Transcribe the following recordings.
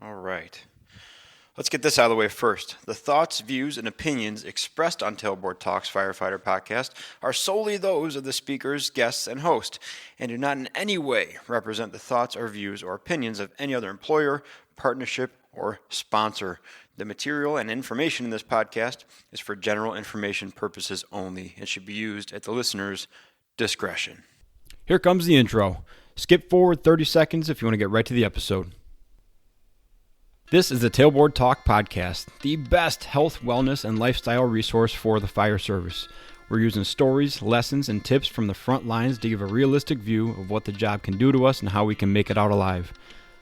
All right. Let's get this out of the way first. The thoughts, views, and opinions expressed on Tailboard Talks Firefighter podcast are solely those of the speakers, guests, and host, and do not in any way represent the thoughts or views or opinions of any other employer, partnership, or sponsor. The material and information in this podcast is for general information purposes only and should be used at the listener's discretion. Here comes the intro. Skip forward 30 seconds if you want to get right to the episode. This is the Tailboard Talk Podcast, the best health, wellness, and lifestyle resource for the fire service. We're using stories, lessons, and tips from the front lines to give a realistic view of what the job can do to us and how we can make it out alive.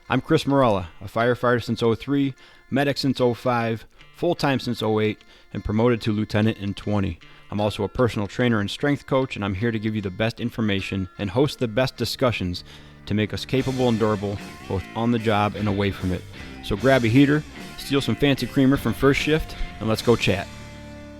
I'm Chris Morella, a firefighter since 03, medic since 05, full-time since 08, and promoted to lieutenant in 20. I'm also a personal trainer and strength coach, and I'm here to give you the best information and host the best discussions to make us capable and durable, both on the job and away from it. So grab a heater, steal some fancy creamer from First Shift, and let's go chat.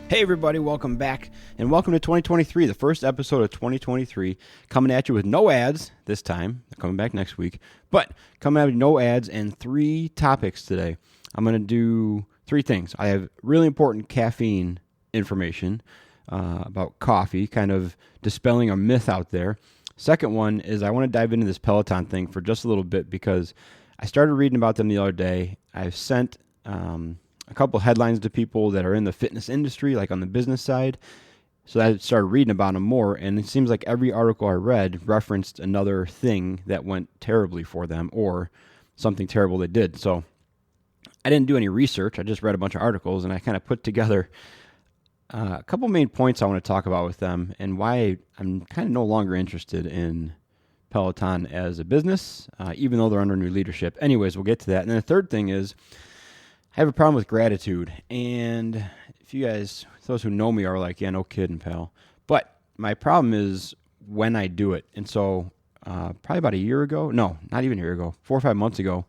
Hey everybody, welcome back, and welcome to 2023, the first episode of 2023, coming at you with no ads this time. They're coming back next week, but coming at you with no ads and 3 topics today. I'm going to do 3 things. I have really important caffeine information about coffee, kind of dispelling a myth out there. Second one is I want to dive into this Peloton thing for just a little bit because I started reading about them the other day. I've sent a couple headlines to people that are in the fitness industry, like on the business side. So I started reading about them more, and it seems like every article I read referenced another thing that went terribly for them or something terrible they did. So I didn't do any research. I just read a bunch of articles, and I kind of put together a couple main points I want to talk about with them and why I'm kind of no longer interested in Peloton as a business, even though they're under new leadership. Anyways, we'll get to that. And then the third thing is I have a problem with gratitude. And if you guys, those who know me are like, yeah, no kidding, pal. But my problem is when I do it. And so probably about a year ago, no, not even a year ago, 4 or 5 months ago,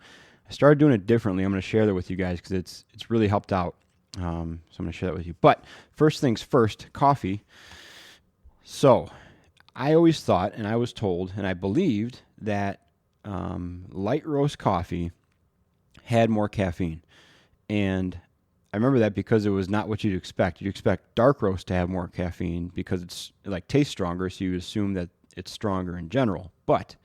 I started doing it differently. I'm going to share that with you guys because it's really helped out. So I'm going to share that with you. But first things first, coffee. So I always thought, and I was told, and I believed that light roast coffee had more caffeine. And I remember that because it was not what you'd expect. You'd expect dark roast to have more caffeine because it tastes stronger, so you assume that it's stronger in general. But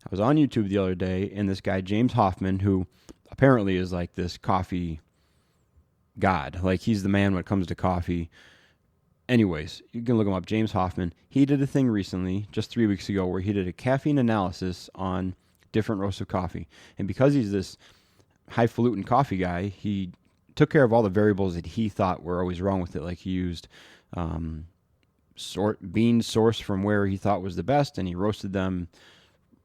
I was on YouTube the other day, and this guy, James Hoffman, who apparently is like this coffee god. Like, he's the man when it comes to coffee. Anyways, you can look him up, James Hoffman. He did a thing recently, just 3 weeks ago, where he did a caffeine analysis on different roasts of coffee. And because he's this highfalutin coffee guy, he took care of all the variables that he thought were always wrong with it. Like, he used beans sourced from where he thought was the best, and he roasted them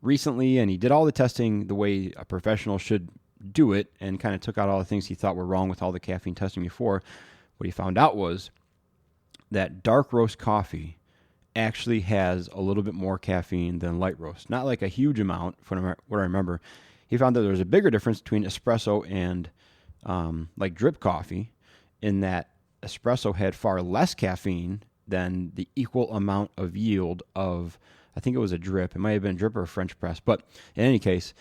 recently, and he did all the testing the way a professional should do it, and kind of took out all the things he thought were wrong with all the caffeine testing before. What he found out was that dark roast coffee actually has a little bit more caffeine than light roast. Not like a huge amount, from what I remember. He found that there was a bigger difference between espresso and like drip coffee, in that espresso had far less caffeine than the equal amount of yield of, I think it was a drip. It might have been a drip or a French press. But in any case,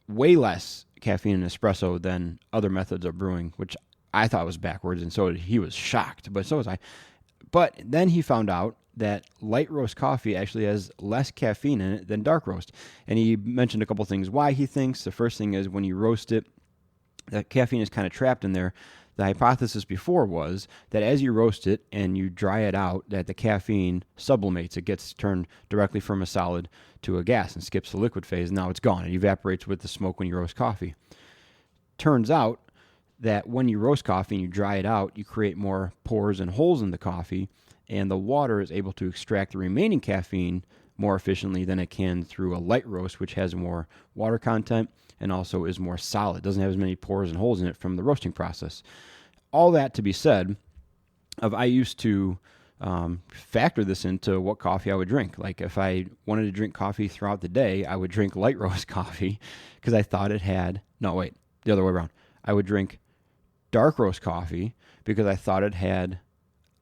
way less caffeine in espresso than other methods of brewing, which I thought was backwards, and so he was shocked, but so was I. But then he found out that light roast coffee actually has less caffeine in it than dark roast. And he mentioned a couple things why he thinks. The first thing is when you roast it, that caffeine is kind of trapped in there. The hypothesis before was that as you roast it and you dry it out, that the caffeine sublimates. It gets turned directly from a solid to a gas and skips the liquid phase. Now it's gone. It evaporates with the smoke when you roast coffee. Turns out that when you roast coffee and you dry it out, you create more pores and holes in the coffee, and the water is able to extract the remaining caffeine more efficiently than it can through a light roast, which has more water content and also is more solid. Doesn't have as many pores and holes in it from the roasting process. All that to be said, I used to factor this into what coffee I would drink. Like, if I wanted to drink coffee throughout the day, I would drink light roast coffee because I thought it had, no, wait, the other way around. I would drink dark roast coffee because I thought it had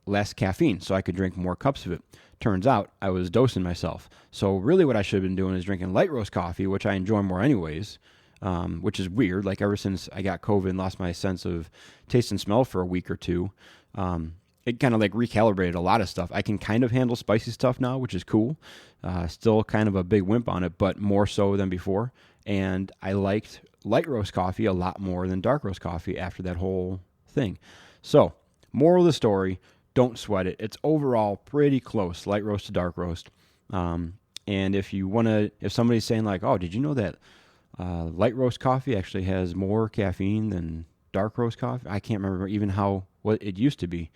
less caffeine, so I could drink more cups of it. Turns out I was dosing myself. So really what I should have been doing is drinking light roast coffee, which I enjoy more anyways, which is weird. Like ever since I got COVID and lost my sense of taste and smell for a week or two, it kind of like recalibrated a lot of stuff. I can kind of handle spicy stuff now, which is cool. Still kind of a big wimp on it, but more so than before. And I liked light roast coffee a lot more than dark roast coffee after that whole thing. So, moral of the story, don't sweat it. It's overall pretty close, light roast to dark roast. And if you want to, if somebody's saying like, oh, did you know that light roast coffee actually has more caffeine than dark roast coffee? I can't remember even what it used to be.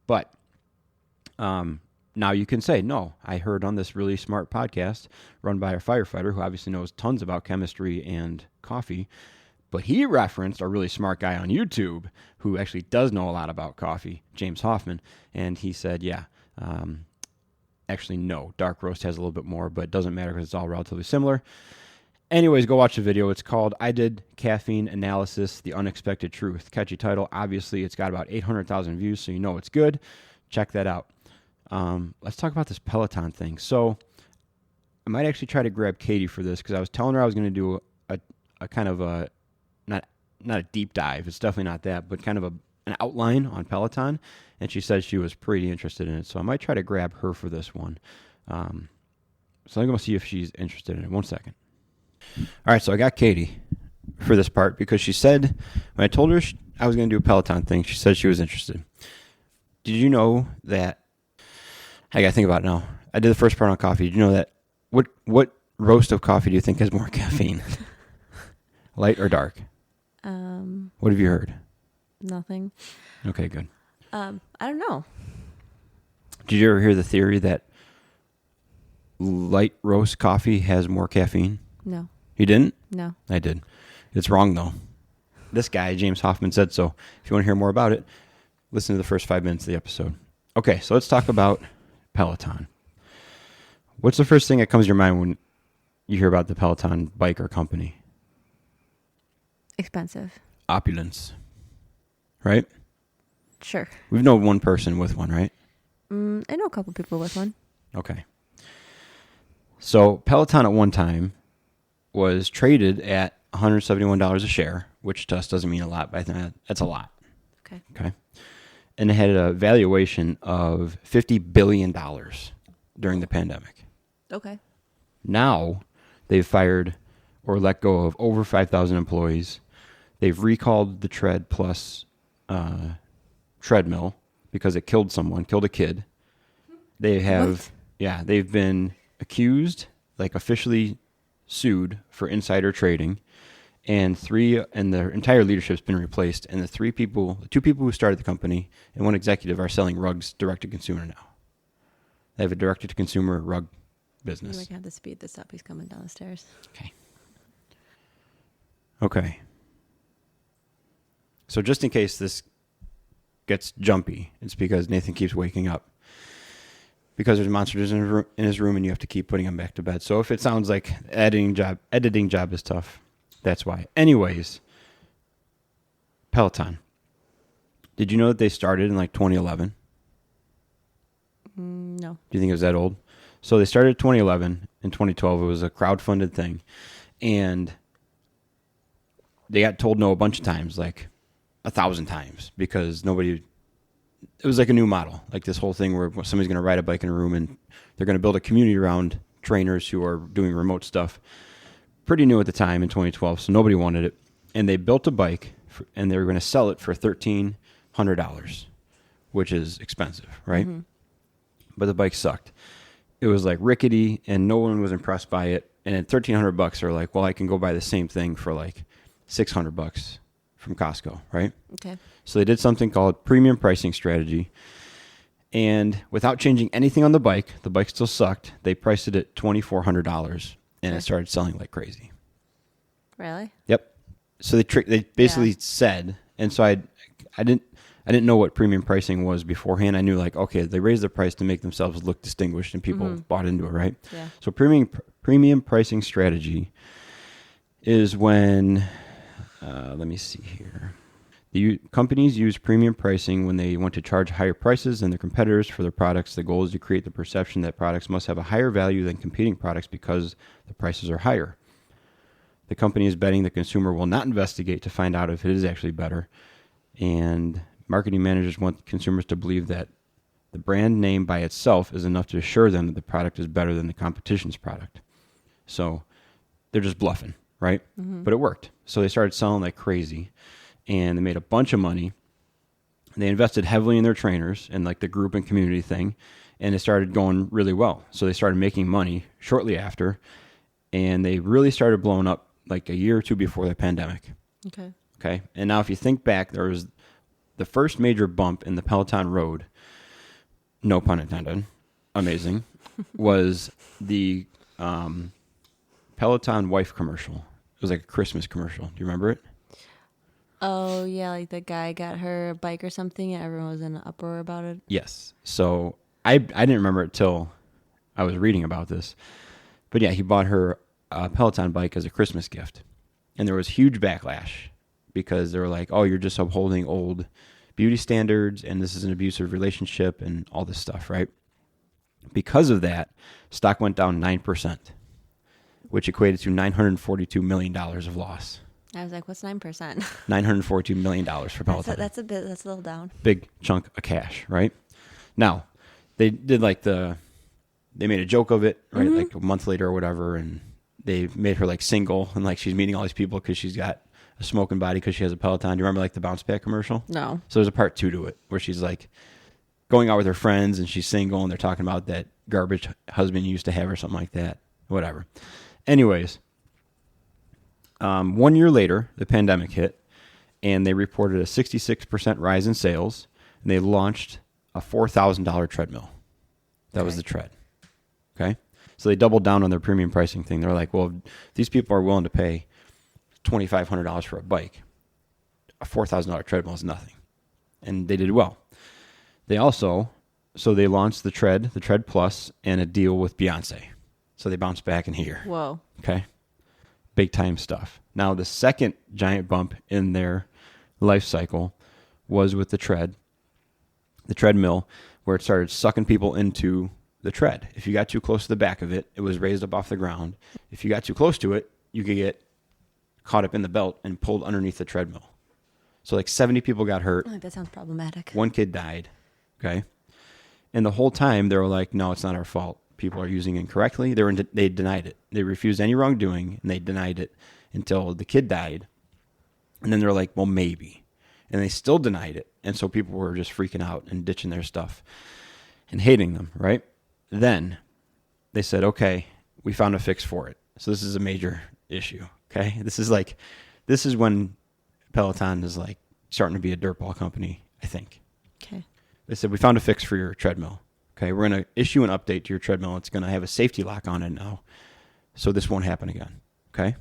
But now you can say, no, I heard on this really smart podcast run by a firefighter who obviously knows tons about chemistry and coffee, but he referenced a really smart guy on YouTube who actually does know a lot about coffee, James Hoffman, and he said, yeah, actually no, dark roast has a little bit more, but it doesn't matter because it's all relatively similar. Anyways, go watch the video. It's called I Did Caffeine Analysis, The Unexpected Truth. Catchy title. Obviously, it's got about 800,000 views, so you know it's good. Check that out. Let's talk about this Peloton thing. So I might actually try to grab Katie for this because I was telling her I was going to do a kind of a, not a deep dive. It's definitely not that, but kind of an outline on Peloton. And she said she was pretty interested in it. So I might try to grab her for this one. So I'm going to see if she's interested in it. 1 second. All right, so I got Katie for this part because she said, when I told her I was going to do a Peloton thing, she said she was interested. Did you know that, I got to think about it now. I did the first part on coffee. Did you know that, what roast of coffee do you think has more caffeine? Light or dark? What have you heard? Nothing. Okay, good. I don't know. Did you ever hear the theory that light roast coffee has more caffeine? No. You didn't? No. I did. It's wrong, though. This guy, James Hoffman, said so. If you want to hear more about it, listen to the first 5 minutes of the episode. Okay, so let's talk about Peloton. What's the first thing that comes to your mind when you hear about the Peloton bike or company? Expensive. Opulence. Right? Sure. We've known one person with one, right? I know a couple people with one. Okay. So Peloton at one time was traded at $171 a share, which to us doesn't mean a lot, but I think that's a lot. Okay. And it had a valuation of $50 billion during the pandemic. Okay. Now they've fired or let go of over 5,000 employees. They've recalled the Tread Plus treadmill because it killed a kid. They have, they've been accused, like officially sued for insider trading, and their entire leadership's been replaced. And the two people who started the company and one executive are selling rugs direct to consumer now. They have a direct to consumer rug business. You might have to speed this up. He's coming down the stairs. Okay. So just in case this gets jumpy, it's because Nathan keeps waking up. Because there's monsters in his room and you have to keep putting him back to bed. So if it sounds like editing job is tough, that's why. Anyways, Peloton. Did you know that they started in like 2011? No. Do you think it was that old? So they started in 2011. In 2012, it was a crowdfunded thing. And they got told no a bunch of times, like 1,000 times, because it was like a new model, like this whole thing where somebody's going to ride a bike in a room and they're going to build a community around trainers who are doing remote stuff. Pretty new at the time in 2012, so nobody wanted it. And they built a bike and they were going to sell it for $1,300, which is expensive, right? Mm-hmm. But the bike sucked. It was like rickety and no one was impressed by it. And at $1,300, they're like, well, I can go buy the same thing for like $600 from Costco, right? Okay. So they did something called premium pricing strategy. And without changing anything on the bike still sucked. They priced it at $2,400 and it started selling like crazy. Really? Yep. So they basically said, and so I didn't know what premium pricing was beforehand. I knew like, okay, they raised the price to make themselves look distinguished and people bought into it, right? Yeah. So premium pricing strategy is when, let me see here. The companies use premium pricing when they want to charge higher prices than their competitors for their products. The goal is to create the perception that products must have a higher value than competing products because the prices are higher. The company is betting the consumer will not investigate to find out if it is actually better. And marketing managers want consumers to believe that the brand name by itself is enough to assure them that the product is better than the competition's product. So they're just bluffing, right? Mm-hmm. But it worked. So they started selling like crazy, and they made a bunch of money. They invested heavily in their trainers and like the group and community thing, and it started going really well. So they started making money shortly after, and they really started blowing up like a year or two before the pandemic. Okay. And now if you think back, there was the first major bump in the Peloton road, no pun intended, amazing, was the Peloton wife commercial. It was like a Christmas commercial. Do you remember it? Oh, yeah, like the guy got her a bike or something and everyone was in an uproar about it. Yes. So I didn't remember it till I was reading about this. But yeah, he bought her a Peloton bike as a Christmas gift. And there was huge backlash because they were like, oh, you're just upholding old beauty standards and this is an abusive relationship and all this stuff, right? Because of that, stock went down 9%, which equated to $942 million of loss. I was like, what's 9%? $942 million for Peloton. That's a little down. Big chunk of cash, right? Now, they did they made a joke of it, right? Mm-hmm. Like a month later or whatever, and they made her like single, and like she's meeting all these people because she's got a smoking body because she has a Peloton. Do you remember like the bounce back commercial? No. So there's a part 2 to it where she's like going out with her friends and she's single and they're talking about that garbage husband you used to have or something like that. Whatever. Anyways, 1 year later, the pandemic hit, and they reported a 66% rise in sales, and they launched a $4,000 treadmill. That was the tread. Okay? So they doubled down on their premium pricing thing. They're like, well, if these people are willing to pay $2,500 for a bike, a $4,000 treadmill is nothing. And they did well. They also, so they launched the Tread Plus, and a deal with Beyonce. So they bounced back in here. Whoa. Okay? Big time stuff. Now, the second giant bump in their life cycle was with the treadmill, where it started sucking people into the tread. If you got too close to the back of it, it was raised up off the ground. If you got too close to it, you could get caught up in the belt and pulled underneath the treadmill. So like 70 people got hurt. Oh, that sounds problematic. One kid died. Okay. And the whole time they were like, no, it's not our fault. People are using it incorrectly. They denied it. They refused any wrongdoing, and they denied it until the kid died. And then they're like, well, maybe. And they still denied it. And so people were just freaking out and ditching their stuff and hating them, right? Then they said, okay, we found a fix for it. So this is a major issue, okay? This is when Peloton is like starting to be a dirtball company, I think. Okay. They said, we found a fix for your treadmill. Okay, we're going to issue an update to your treadmill. It's going to have a safety lock on it now, so this won't happen again, okay?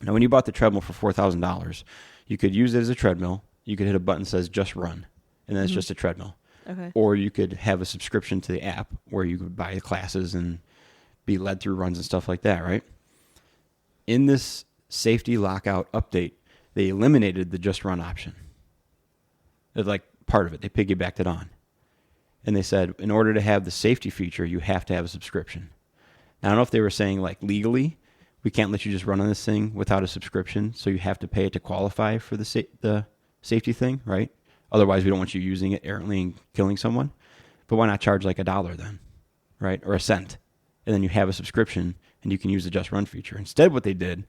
Now, when you bought the treadmill for $4,000, you could use it as a treadmill. You could hit a button that says just run, and then it's just a treadmill. Okay. Or you could have a subscription to the app where you could buy classes and be led through runs and stuff like that, right? In this safety lockout update, they eliminated the just run option. It's like part of it. They piggybacked it on. And they said, in order to have the safety feature, you have to have a subscription. Now, I don't know if they were saying, like, legally, we can't let you just run on this thing without a subscription, so you have to pay it to qualify for the safety thing, right? Otherwise, we don't want you using it errantly and killing someone. But why not charge like $1 then, right? Or a cent. And then you have a subscription, and you can use the Just Run feature. Instead, what they did,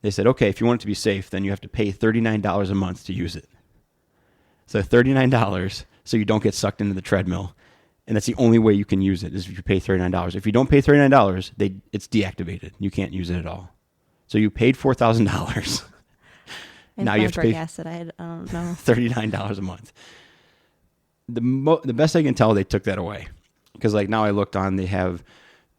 they said, okay, if you want it to be safe, then you have to pay $39 a month to use it. So $39 so you don't get sucked into the treadmill. And that's the only way you can use it is if you pay $39. If you don't pay $39, it's deactivated. You can't use it at all. So you paid $4,000. Now you have to pay I don't know. $39 a month. The best I can tell, they took that away. Because like now I looked on, they have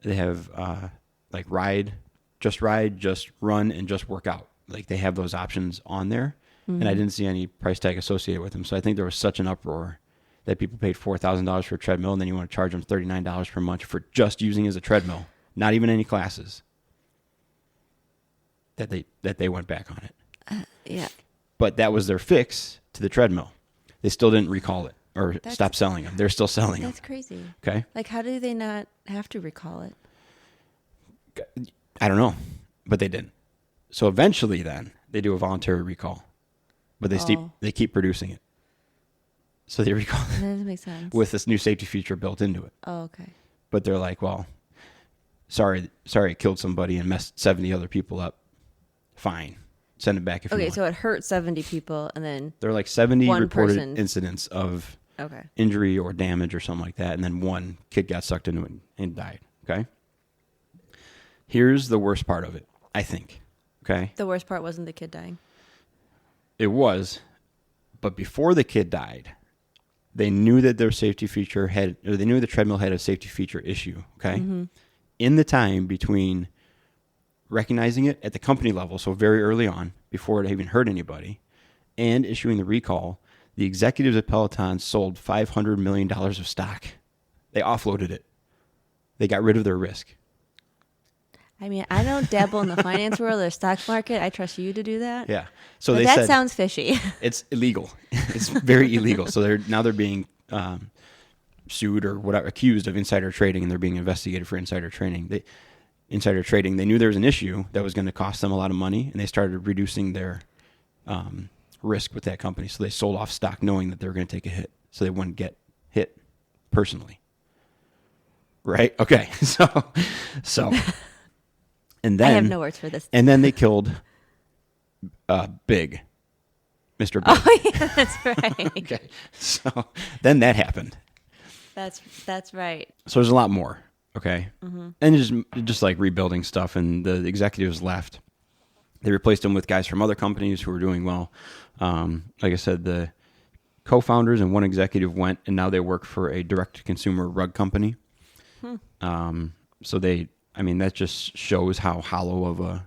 like ride, just run, and just work out. Like they have those options on there. Mm-hmm. And I didn't see any price tag associated with them. So I think there was such an uproar that people paid $4,000 for a treadmill, and then you want to charge them $39 per month for just using it as a treadmill, not even any classes. That they went back on it. Yeah. But that was their fix to the treadmill. They still didn't recall it or stop selling them. They're still selling them. That's crazy. Okay. Like, how do they not have to recall it? I don't know, but they didn't. So eventually then they do a voluntary recall, but they keep producing it. So they recall That doesn't make sense. with this new safety feature built into it. Oh, okay. But they're like, well, sorry, it killed somebody and messed 70 other people up. Fine. Send it back if you want. Okay, so it hurt 70 people, and then There are like 70 one reported person. incidents of Okay. injury or damage or something like that, and then one kid got sucked into it and died. Okay? Here's the worst part of it, I think. Okay? The worst part wasn't the kid dying. It was, but before the kid died, they knew that their safety feature they knew the treadmill had a safety feature issue. Okay? Mm-hmm. In the time between recognizing it at the company level, so very early on, before it even hurt anybody, and issuing the recall, the executives at Peloton sold $500 million of stock. They offloaded it. They got rid of their risk. I mean, I don't dabble in the finance world or the stock market. I trust you to do that. Yeah. So But they that said sounds fishy. it's illegal. It's very illegal. So they're being sued or whatever, accused of insider trading, and they're being investigated for insider trading. They knew there was an issue that was going to cost them a lot of money, and they started reducing their risk with that company. So they sold off stock knowing that they were going to take a hit, so they wouldn't get hit personally. Right? Okay. So, and then I have no words for this. And then they killed Big, Mr. Big. Oh yeah, that's right. Okay. So then that happened. That's right. So there's a lot more. Okay. Mm-hmm. And just like rebuilding stuff, and the executives left. They replaced them with guys from other companies who were doing well. Like I said, the co-founders and one executive went, and now they work for a direct-to-consumer rug company. So that just shows how hollow of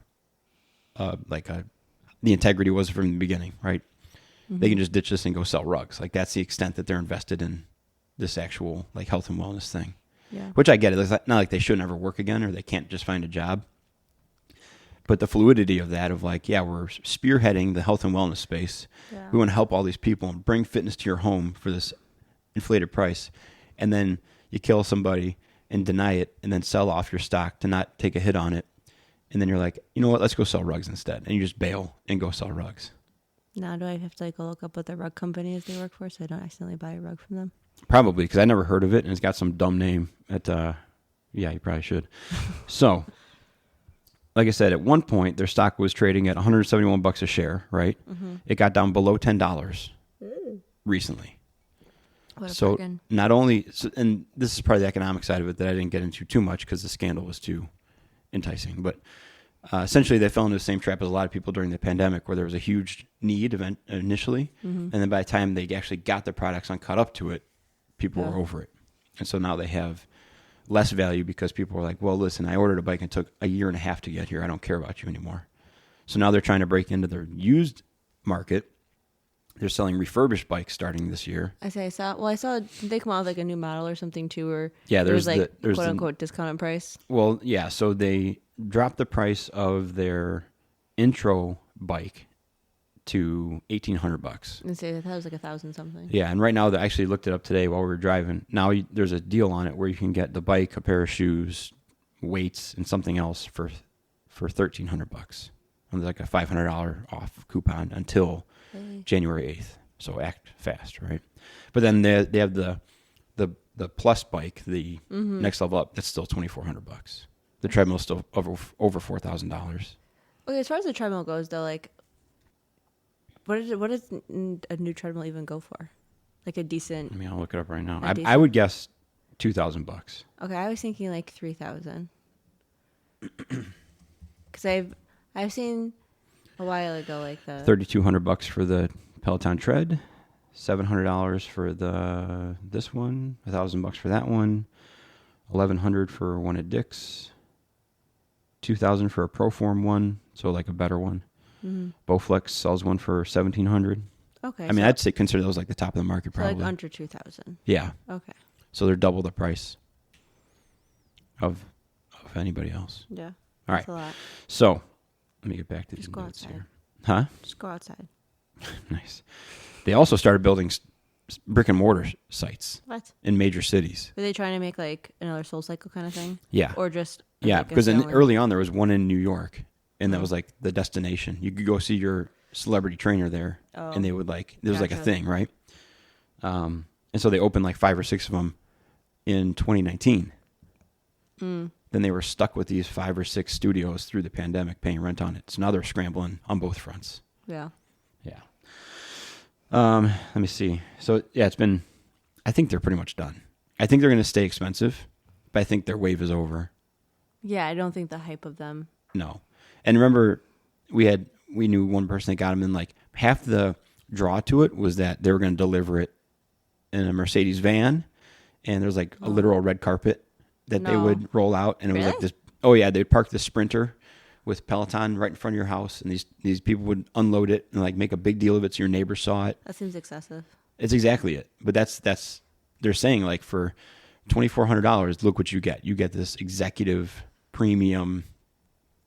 the integrity was from the beginning, right? Mm-hmm. They can just ditch this and go sell rugs. Like, that's the extent that they're invested in this actual like health and wellness thing. Yeah. Which I get it. It's not like they should never work again or they can't just find a job. But the fluidity of that, of like, yeah, we're spearheading the health and wellness space. Yeah. We want to help all these people and bring fitness to your home for this inflated price. And then you kill somebody and deny it and then sell off your stock to not take a hit on it. And then you're like, you know what, let's go sell rugs instead. And you just bail and go sell rugs. Now do I have to go look up what the rug company is they work for so I don't accidentally buy a rug from them? Probably, because I never heard of it, and it's got some dumb name. Yeah, you probably should. So, like I said, at one point, their stock was trading at $171 a share, right? Mm-hmm. It got down below $10 recently. What a so bargain. Not only, and this is part of the economic side of it that I didn't get into too much because the scandal was too enticing, but essentially they fell into the same trap as a lot of people during the pandemic, where there was a huge need initially, and then by the time they actually got the products and caught up to it, people were over it. And so now they have less value because people were like, well, listen, I ordered a bike and it took a year and a half to get here. I don't care about you anymore. So now they're trying to break into their used market. They're selling refurbished bikes starting this year. I saw they come out with like a new model or something too, or there's quote unquote discounted price. Well, yeah, so they dropped the price of their intro bike to $1,800. And say that was like $1,000 something. Yeah, and right now, I actually looked it up today while we were driving. Now there's a deal on it where you can get the bike, a pair of shoes, weights, and something else for $1,300. And there's like a $500 off coupon until January 8th. So act fast, right? But then they have the plus bike, the next level up. That's still $2,400. The treadmill's still over $4,000. Okay, as far as the treadmill goes, though, like, what does a new treadmill even go for? Like a decent. I mean, I'll look it up right now. I would guess $2,000. Okay, I was thinking like $3,000. Because I've seen a while ago like the $3,200 for the Peloton tread, $700 for this one, $1,000 for that one, $1,100 for one at Dick's, $2,000 for a Proform one, so like a better one. Mm-hmm. Bowflex sells one for $1,700. Okay. I mean, I'd say consider those like the top of the market, probably. Like under $2,000. Yeah. Okay. So they're double the price of anybody else. Yeah. All right. That's a lot. So let me get back to these Just go notes outside. here. Huh? Just go outside. Nice. They also started building brick and mortar sites. What? In major cities. Were they trying to make like another Soul Cycle kind of thing? Yeah. Or just because early on there was one in New York, and that was like the destination. You could go see your celebrity trainer there, and they would like, there was like a thing, right? And so they opened like 5 or 6 of them in 2019. Then they were stuck with these 5 or 6 studios through the pandemic, paying rent on it. So now they're scrambling on both fronts. Yeah. Yeah. Let me see. So yeah, I think they're pretty much done. I think they're going to stay expensive, but I think their wave is over. Yeah, I don't think the hype of them. No. And remember, we knew one person that got them in, like half the draw to it was that they were going to deliver it in a Mercedes van, and there's like a literal red carpet that they would roll out, and it was like this. Oh yeah, they'd park the Sprinter with Peloton right in front of your house, and these people would unload it and like make a big deal of it so your neighbors saw it. That seems excessive. It's exactly it. But that's they're saying like for $2,400, look what you get. You get this executive premium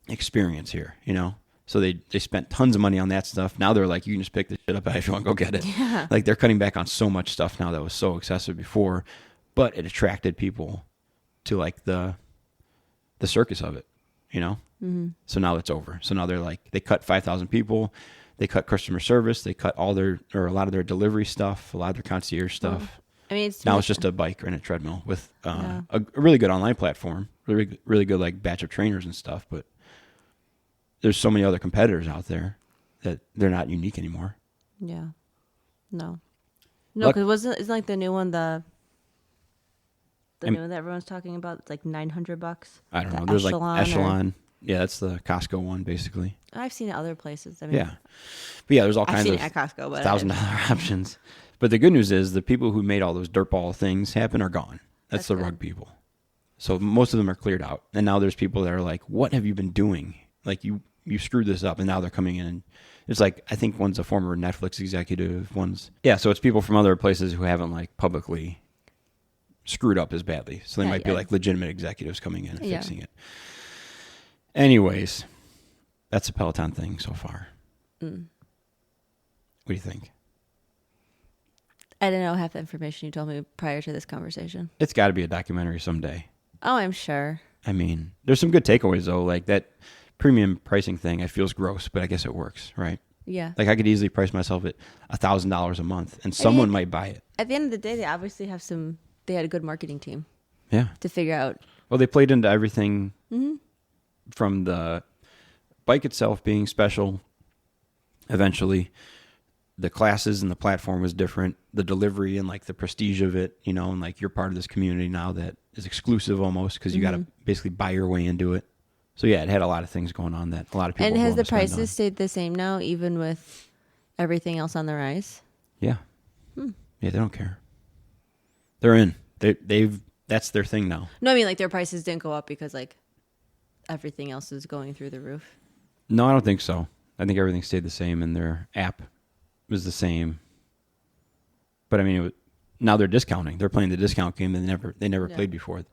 experience here, you know? So they spent tons of money on that stuff. Now they're like, you can just pick this shit up if you want to go get it. Yeah. Like they're cutting back on so much stuff now that was so excessive before, but it attracted people to like the circus of it, you know? Mm-hmm. So now it's over. So now they're like, they cut 5,000 people. They cut customer service. They cut a lot of their delivery stuff, a lot of their concierge stuff. I mean, Now it's just a bike and a treadmill with a really good online platform, really, really good like batch of trainers and stuff. But there's so many other competitors out there that they're not unique anymore. Yeah. No, because isn't like the new one the new one that everyone's talking about? It's like $900. I don't know. There's like Echelon. Yeah, that's the Costco one, basically. I've seen it other places. I mean, yeah, but yeah, there's all kinds of it at Costco, but $1,000 options. But the good news is the people who made all those dirtball things happen are gone. That's the rug people. So most of them are cleared out, and now there's people that are like, "What have you been doing? Like you screwed this up," and now they're coming in. And it's like I think one's a former Netflix executive, so it's people from other places who haven't like publicly screwed up as badly. So they might be like legitimate executives coming in and fixing it. Anyways, that's a Peloton thing so far. What do you think? I didn't know half the information you told me prior to this conversation. It's got to be a documentary someday. Oh, I'm sure. I mean, there's some good takeaways though. Like that premium pricing thing, I feels gross, but I guess it works, right? Yeah. Like I could easily price myself at $1,000 a month, and someone might buy it. At the end of the day, they obviously have they had a good marketing team. Yeah. To figure out. Well, they played into everything from the bike itself being special. Eventually, the classes and the platform was different. The delivery and like the prestige of it, you know, and like you're part of this community now that is exclusive almost because you got to basically buy your way into it. So yeah, it had a lot of things going on that a lot of people. And has the prices stayed the same now, even with everything else on the rise? Yeah. Yeah, they don't care. They're in. They've that's their thing now. No, I mean like their prices didn't go up because like everything else is going through the roof. No, I don't think so. I think everything stayed the same, and their app was the same. But I mean, now they're discounting. They're playing the discount game that they never played before.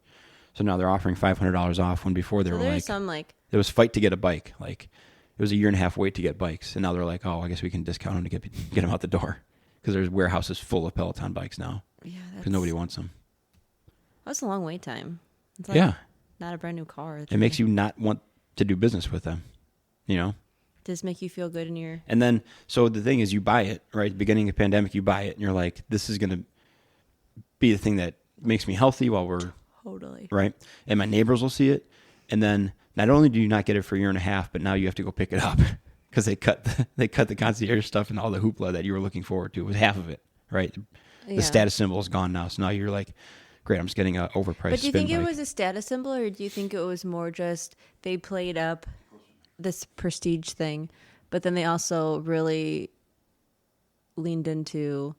So now they're offering $500 off when before they were like, it was fight to get a bike. Like it was a 1.5 year wait to get bikes, and now they're like, oh, I guess we can discount them to get them out the door because there's warehouses full of Peloton bikes now. Yeah, because nobody wants them. That's a long wait time. It's like not a brand new car. It makes you not want to do business with them. You know. Does make you feel good in your... And then, so the thing is you buy it, right? At the beginning of the pandemic, you buy it, and you're like, this is going to be the thing that makes me healthy while we're... Totally. Right? And my neighbors will see it. And then, not only do you not get it for 1.5 years, but now you have to go pick it up because they cut the concierge stuff and all the hoopla that you were looking forward to. It was half of it, right? The status symbol is gone now. So now you're like, great, I'm just getting an overpriced But do you think bike. it was a status symbol, or do you think it was more just they played up this prestige thing, but then they also really leaned into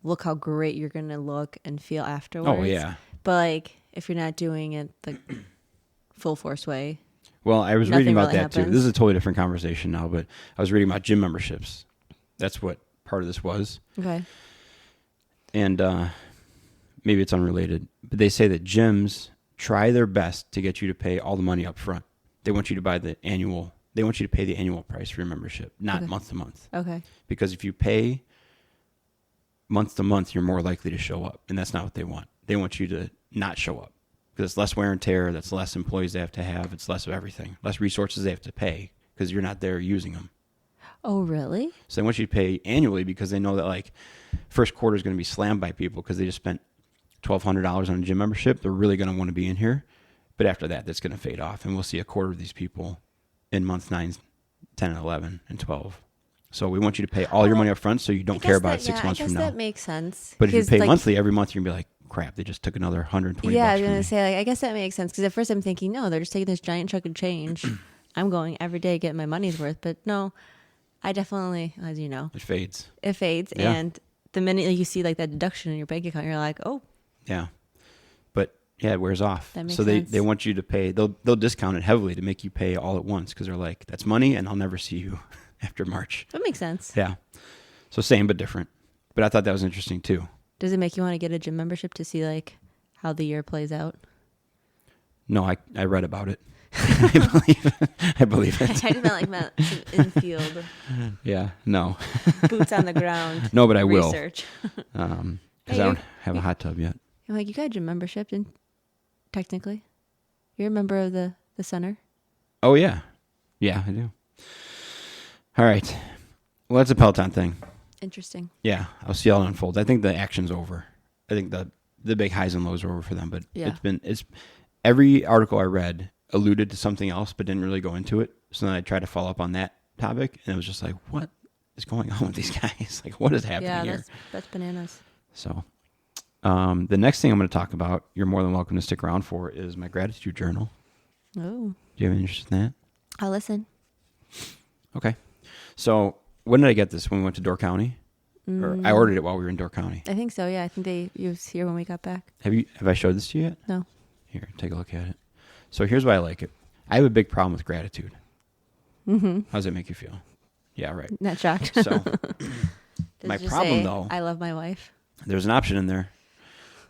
look how great you're going to look and feel afterwards? Oh, yeah. But like, if you're not doing it the full force way. Well, I was reading about really that too. This is a totally different conversation now, but I was reading about gym memberships. That's what part of this was. Okay. And maybe it's unrelated, but they say that gyms try their best to get you to pay all the money up front. They want you to pay the annual price for your membership, not month to month. Okay. Because if you pay month to month, you're more likely to show up, and that's not what they want. They want you to not show up because it's less wear and tear. That's less employees they have to have. It's less of everything, less resources they have to pay because you're not there using them. Oh, really? So they want you to pay annually because they know that like first quarter is going to be slammed by people because they just spent $1,200 on a gym membership. They're really going to want to be in here. But after that, that's going to fade off. And we'll see a quarter of these people in month 9, 10, and 11, and 12. So we want you to pay all your money up front so you don't care about it 6 months from now. I guess that makes sense. But if you Because, pay like, monthly every month, you're going to be like, crap, they just took another $120 yeah, I was from going me. to say, like, I guess that makes sense. Because at first I'm thinking, no, they're just taking this giant chunk of change. I'm going every day getting my money's worth. But no, I definitely, as you know, It fades. it fades. Yeah. And the minute you see like that deduction in your bank account, you're like, oh, Yeah. But yeah, it wears off. That makes so sense. they want you to pay, they'll discount it heavily to make you pay all at once because they're like, that's money and I'll never see you after March. that makes sense. Yeah. So same but different. But I thought that was interesting too. Does it make you want to get a gym membership to see like how the year plays out? No, I read about it. I believe it. I just meant some infield, Yeah. No. boots on the ground. No, but I will. Research. Because Hey, I don't have a hot tub yet. I'm like, you got a gym membership, technically. You're a member of the center. Oh, yeah. Yeah, I do. All right. Well, that's a Peloton thing. Interesting. Yeah, I'll see how it unfolds. I think the action's over. I think the big highs and lows are over for them. But Yeah. it's every article I read alluded to something else, but didn't really go into it. So then I tried to follow up on that topic, and it was just like, what is going on with these guys? Like, what is happening Yeah, here? that's bananas. So, the next thing I'm going to talk about, you're more than welcome to stick around for, is my gratitude journal. Oh, Do you have any interest in that? I'll listen. Okay. So, when did I get this? When we went to Door County? Or I ordered it while we were in Door County. I think so. Yeah, I think it was here when we got back. Have I showed this to you yet? No. Here, take a look at it. So here's why I like it. I have a big problem with gratitude. Mm-hmm. How does it make you feel? Yeah, right. Not shocked. So Does my it just problem, say, though, I love my wife. there's an option in there.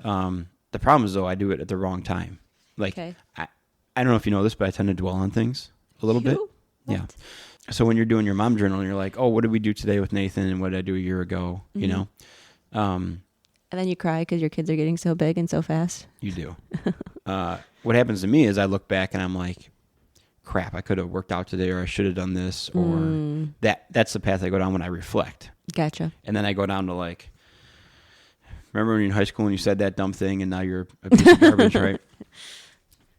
The problem is, though, I do it at the wrong time. Like, Okay. I don't know if you know this, but I tend to dwell on things a little bit. You? Yeah. What? So when you're doing your mom journal, and you're like, oh, what did we do today with Nathan, and what did I do a year ago? You know? And then you cry because your kids are getting so big and so fast. You do. What happens to me is I look back and I'm like, crap, I could have worked out today, or I should have done this, or that's the path I go down when I reflect. Gotcha. And then I go down to like, remember when you're in high school and you said that dumb thing and now you're a piece of garbage, right?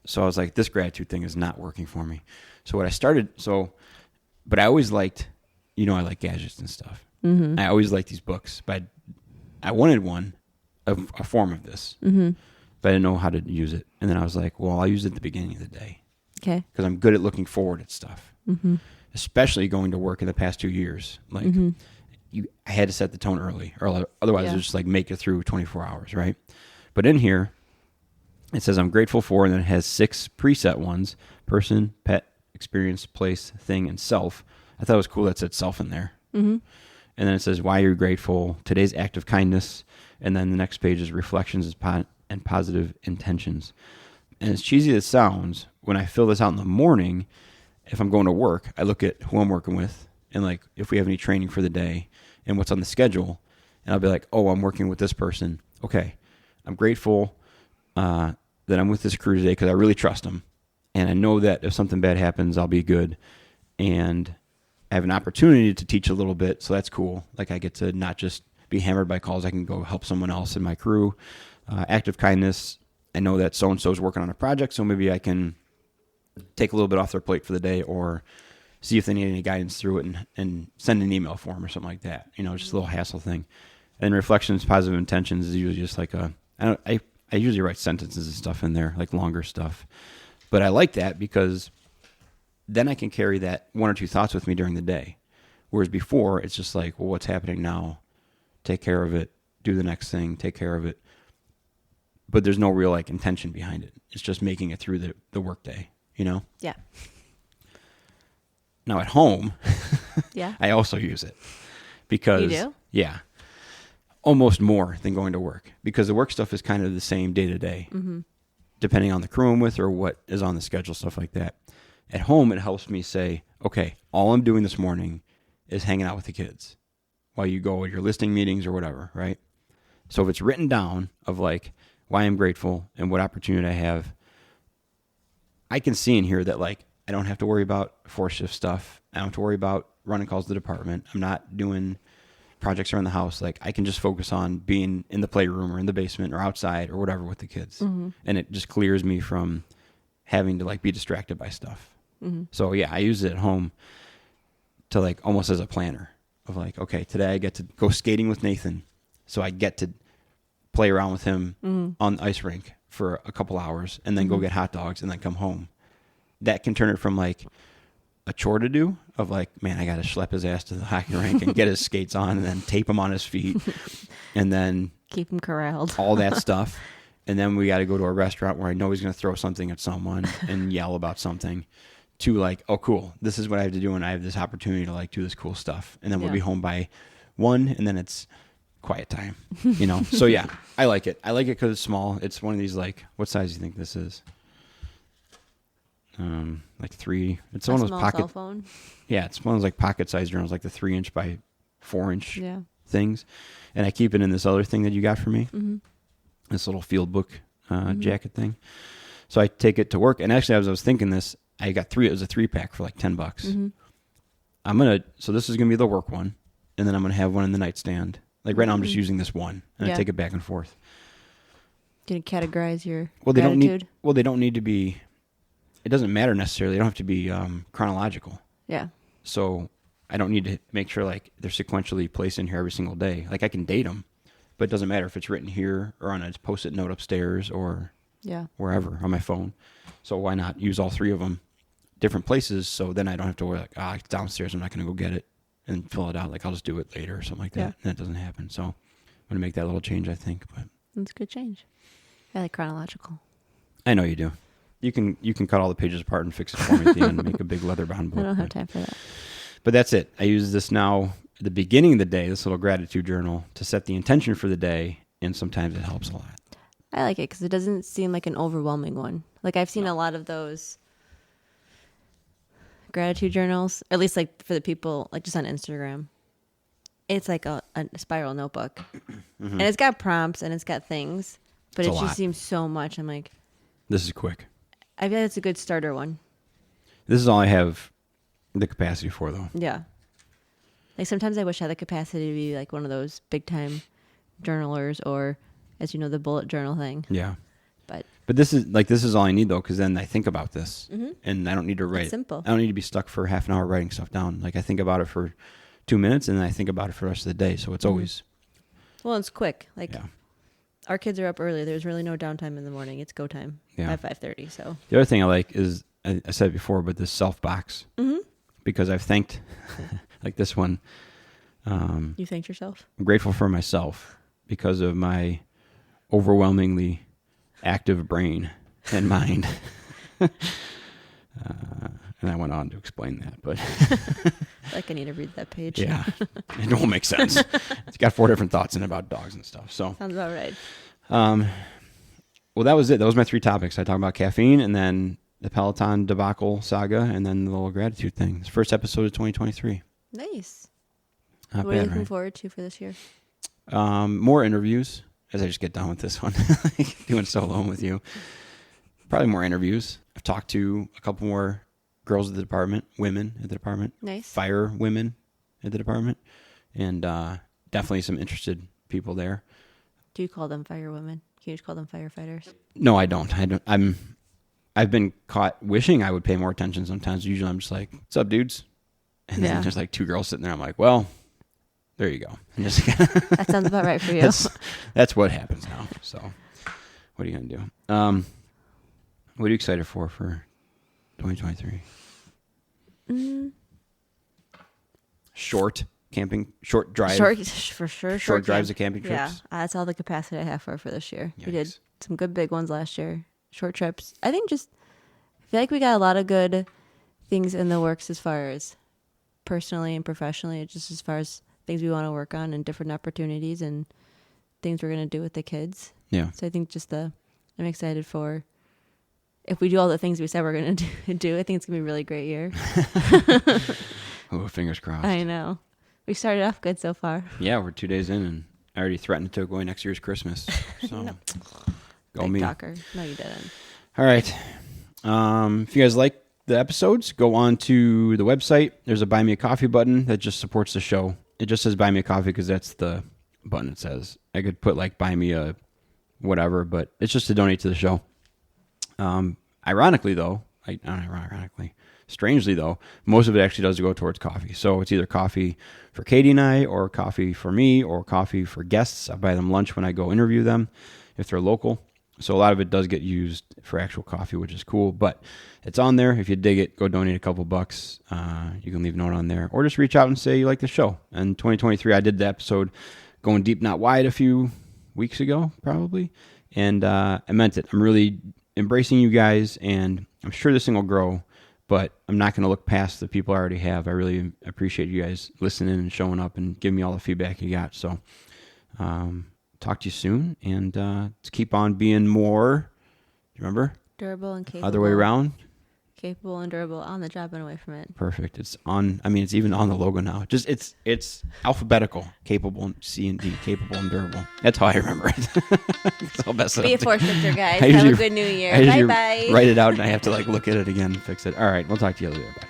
So I was like, this gratitude thing is not working for me. So what I started, but I always liked, I like gadgets and stuff. Mm-hmm. I always liked these books, but I wanted a form of this. Mm-hmm. But I didn't know how to use it. And then I was like, well, I'll use it at the beginning of the day. Okay. Because I'm good at looking forward at stuff. Mm-hmm. Especially going to work in the past 2 years. Like, I had to set the tone early, or otherwise Yeah. it's just like make it through 24 hours, right? But in here, it says I'm grateful for, and then it has 6 preset ones: person, pet, experience, place, thing, and self. I thought it was cool that said self in there. Mm-hmm. And then it says why you're grateful, today's act of kindness, and then the next page is reflections and positive intentions. And as cheesy as it sounds, when I fill this out in the morning, if I'm going to work, I look at who I'm working with and like if we have any training for the day and what's on the schedule, and I'll be like, oh, I'm working with this person. Okay, I'm grateful that I'm with this crew today because I really trust them, and I know that if something bad happens, I'll be good, and I have an opportunity to teach a little bit, so that's cool. Like I get to not just be hammered by calls. I can go help someone else in my crew. Act of kindness. I know that so-and-so is working on a project, so maybe I can take a little bit off their plate for the day, or see if they need any guidance through it and send an email for them or something like that. Just a little hassle thing. And reflections, positive intentions is usually just like I usually write sentences and stuff in there, like longer stuff. But I like that because then I can carry that 1 or 2 thoughts with me during the day. Whereas before, it's just like, well, what's happening now? Take care of it. Do the next thing. Take care of it. But there's no real like intention behind it. It's just making it through the workday, Yeah. Now at home, Yeah. I also use it because You do? Yeah, almost more than going to work, because the work stuff is kind of the same day to day, depending on the crew I'm with or what is on the schedule, stuff like that. At home, it helps me say, okay, all I'm doing this morning is hanging out with the kids while you go to your listing meetings or whatever, right? So if it's written down of like why I'm grateful and what opportunity I have I can see in here that like I don't have to worry about 4-shift stuff. I don't have to worry about running calls to the department. I'm not doing projects around the house. Like I can just focus on being in the playroom or in the basement or outside or whatever with the kids. And it just clears me from having to like be distracted by stuff. So yeah, I use it at home to like almost as a planner of like, okay, today I get to go skating with Nathan. So I get to play around with him on the ice rink for a couple hours and then go get hot dogs and then come home. That can turn it from like a chore to do of like, man, I got to schlep his ass to the hockey rink and get his skates on and then tape him on his feet and then keep him corralled. all that stuff. And then we got to go to a restaurant where I know he's going to throw something at someone and yell about something to like, oh, cool. This is what I have to do. And I have this opportunity to like do this cool stuff. And then we'll be home by 1 and then it's quiet time, you know? So yeah, I like it. I like it because it's small. It's one of these like, what size do you think this is? Like 3. It's one of those pocket. Cell phone. Yeah, it's one of those like pocket-sized journals, like the 3-inch by 4-inch Yeah. things. And I keep it in this other thing that you got for me, this little field book jacket thing. So I take it to work. And actually, as I was thinking this, I got 3. It was a 3-pack for like $10. So this is gonna be the work one, and then I'm gonna have one in the nightstand. Like right now, I'm just using this one, and I take it back and forth. Can you categorize your They gratitude? don't need. Well, they don't need to be. It doesn't matter necessarily. They don't have to be chronological. Yeah. So I don't need to make sure like they're sequentially placed in here every single day. Like I can date them, but it doesn't matter if it's written here or on a Post-it note upstairs or wherever on my phone. So why not use all 3 of them different places? So then I don't have to worry like, it's downstairs. I'm not going to go get it and fill it out. Like I'll just do it later or something like that. And that doesn't happen. So I'm going to make that little change, I think. But That's a good change. I like chronological. I know you do. You can cut all the pages apart and fix it for me at the end and make a big leather-bound book. I don't have time for that. But that's it. I use this now at the beginning of the day, this little gratitude journal, to set the intention for the day, and sometimes it helps a lot. I like it because it doesn't seem like an overwhelming one. Like I've seen a lot of those gratitude journals, at least like for the people like just on Instagram. It's like a spiral notebook, and it's got prompts and it's got things, but it just seems so much. I'm like, this is quick. I feel like it's a good starter one. This is all I have the capacity for, though. Yeah. Like sometimes I wish I had the capacity to be like one of those big time journalers or, as you know, the bullet journal thing. Yeah. But this is all I need, though, because then I think about this and I don't need to write. It's simple. I don't need to be stuck for half an hour writing stuff down. Like I think about it for 2 minutes and then I think about it for the rest of the day. So it's always. Well, it's quick. Like our kids are up early. There's really no downtime in the morning. It's go time at 5:30. So the other thing I like is, I said it before, but this self box. Because I've thanked, like this one. You thanked yourself? I'm grateful for myself because of my overwhelmingly active brain and mind. And I went on to explain that, but like I need to read that page. Yeah, it don't make sense. It's got 4 different thoughts in it about dogs and stuff. So sounds about right. Well, that was it. That was my 3 topics. I talked about caffeine and then the Peloton debacle saga and then the little gratitude thing. It's the first episode of 2023. Nice. Not what are you bad, looking right? forward to for this year? More interviews as I just get done with this one. Doing solo with you. Probably more interviews. I've talked to a couple more girls at the department, women at the department. Nice. Fire women at the department. And definitely some interested people there. Do you call them fire women? Can you just call them firefighters? No, I don't. I've been caught wishing I would pay more attention sometimes. Usually I'm just like, what's up, dudes? And then there's like 2 girls sitting there. I'm like, well, there you go. And just that sounds about right for you. That's what happens now. So what are you going to do? What are you excited for 2023? Short drive. For sure. Short drives to camping trips. Yeah, that's all the capacity I have for this year. Yikes. We did some good big ones last year. Short trips. I feel like we got a lot of good things in the works as far as personally and professionally, just as far as things we want to work on and different opportunities and things we're going to do with the kids. Yeah. So I think I'm excited for if we do all the things we said we're going to do, I think it's going to be a really great year. Oh, fingers crossed. I know. We started off good so far. Yeah, we're 2 days in and I already threatened to go away next year's Christmas. So No. go Big me. talker. No, you didn't. All right. If you guys like the episodes, go on to the website. There's a Buy Me a Coffee button that just supports the show. It just says Buy Me a Coffee because that's the button it says. I could put like Buy Me a whatever, but it's just to donate to the show. Ironically, though, strangely though, most of it actually does go towards coffee. So it's either coffee for Katie and I, or coffee for me, or coffee for guests. I buy them lunch when I go interview them if they're local. So a lot of it does get used for actual coffee, which is cool. But it's on there. If you dig it, go donate a couple bucks. You can leave a note on there, or just reach out and say you like the show. And 2023, I did the episode Going Deep, Not Wide a few weeks ago, probably. And I meant it. I'm really embracing you guys, and I'm sure this thing will grow, but I'm not going to look past the people I already have. I really appreciate you guys listening and showing up and giving me all the feedback you got. So talk to you soon, and let's keep on being more, remember? Durable and capable. Other way around? Capable and durable, on the job and away from it. Perfect. It's even on the logo now. Just it's alphabetical. Capable, C and D. Capable and durable. That's how I remember it. I'll mess it Be a up. force fixer, guys. Have a good new year. Bye-bye. Write it out, and I have to look at it again and fix it. All right. We'll talk to you later. Bye.